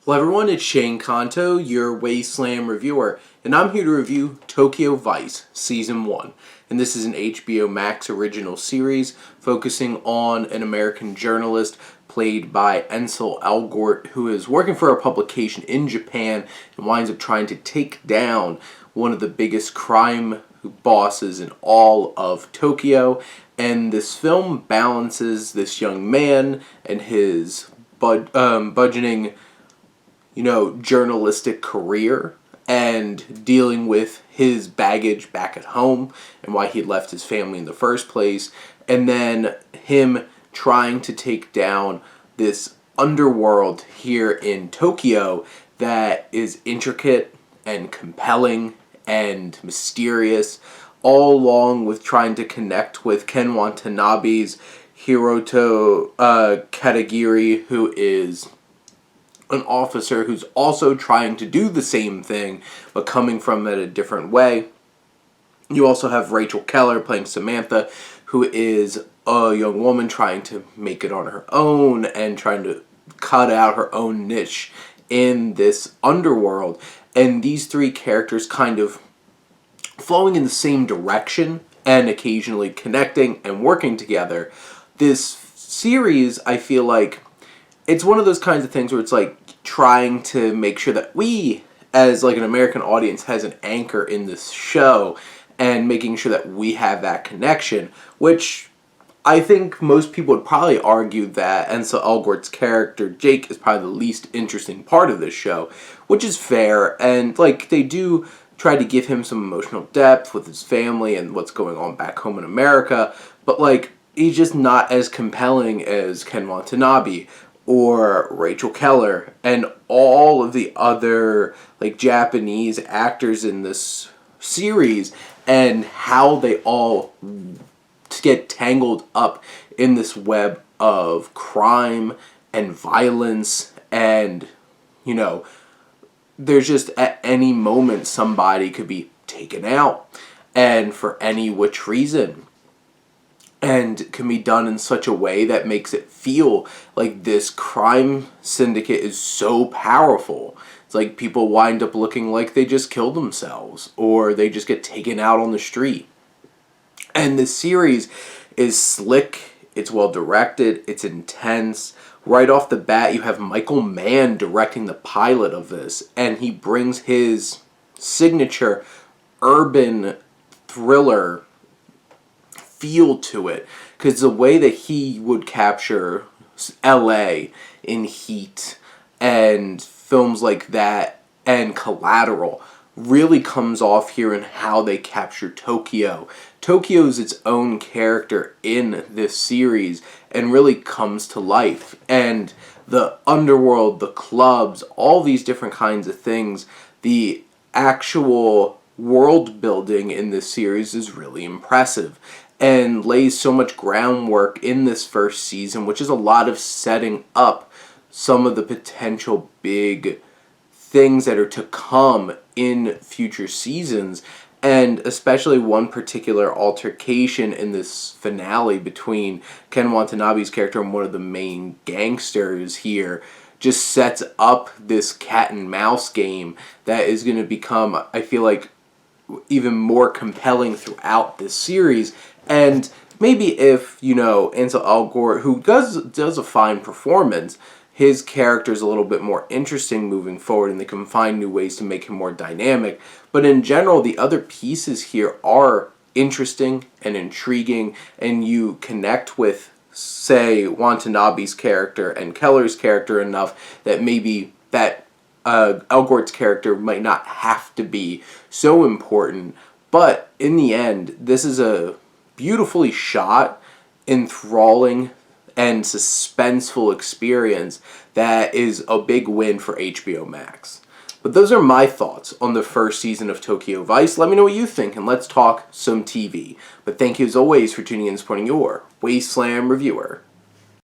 Hello everyone, it's Shane Kanto, your Wasteland reviewer, and I'm here to review Tokyo Vice Season 1. And this is an HBO Max original series focusing on an American journalist played by Ansel Elgort, who is working for a publication in Japan and winds up trying to take down one of the biggest crime bosses in all of Tokyo. And this film balances this young man and his budgeting journalistic career and dealing with his baggage back at home and why he left his family in the first place, and then him trying to take down this underworld here in Tokyo that is intricate and compelling and mysterious, all along with trying to connect with Ken Watanabe's Hiroto Katagiri, who is an officer who's also trying to do the same thing, but coming from it a different way. You also have Rachel Keller playing Samantha, who is a young woman trying to make it on her own and trying to cut out her own niche in this underworld. And these three characters kind of flowing in the same direction and occasionally connecting and working together. This series, I feel like, it's one of those kinds of things where it's like trying to make sure that we, as like an American audience, has an anchor in this show and making sure that we have that connection, which I think most people would probably argue that Ansel Elgort's character, Jake, is probably the least interesting part of this show, which is fair, and like they do try to give him some emotional depth with his family and what's going on back home in America, but like he's just not as compelling as Ken Watanabe or Rachel Keller and all of the other like Japanese actors in this series, and how they all get tangled up in this web of crime and violence, and there's just at any moment somebody could be taken out, and for any which reason, and can be done in such a way that makes it feel like this crime syndicate is so powerful. It's like people wind up looking like they just killed themselves, or they just get taken out on the street. And this series is slick, it's well directed, it's intense. Right off the bat, you have Michael Mann directing the pilot of this, and he brings his signature urban thriller feel to it, because the way that he would capture LA in Heat and films like that and Collateral really comes off here in how they capture Tokyo. Tokyo is its own character in this series and really comes to life, and the underworld, the clubs, all these different kinds of things, the actual world building in this series is really impressive and lays so much groundwork in this first season, which is a lot of setting up some of the potential big things that are to come in future seasons, and especially one particular altercation in this finale between Ken Watanabe's character and one of the main gangsters here just sets up this cat and mouse game that is going to become, I feel like, even more compelling throughout this series. And maybe if, Ansel Elgort, who does a fine performance, his character is a little bit more interesting moving forward, and they can find new ways to make him more dynamic. But in general, the other pieces here are interesting and intriguing, and you connect with, say, Watanabe's character and Keller's character enough that maybe that Elgort's character might not have to be so important. But in the end, this is a beautifully shot, enthralling, and suspenseful experience that is a big win for HBO Max. But those are my thoughts on the first season of Tokyo Vice. Let me know what you think, and let's talk some TV. But thank you as always for tuning in and supporting your Wasteland reviewer.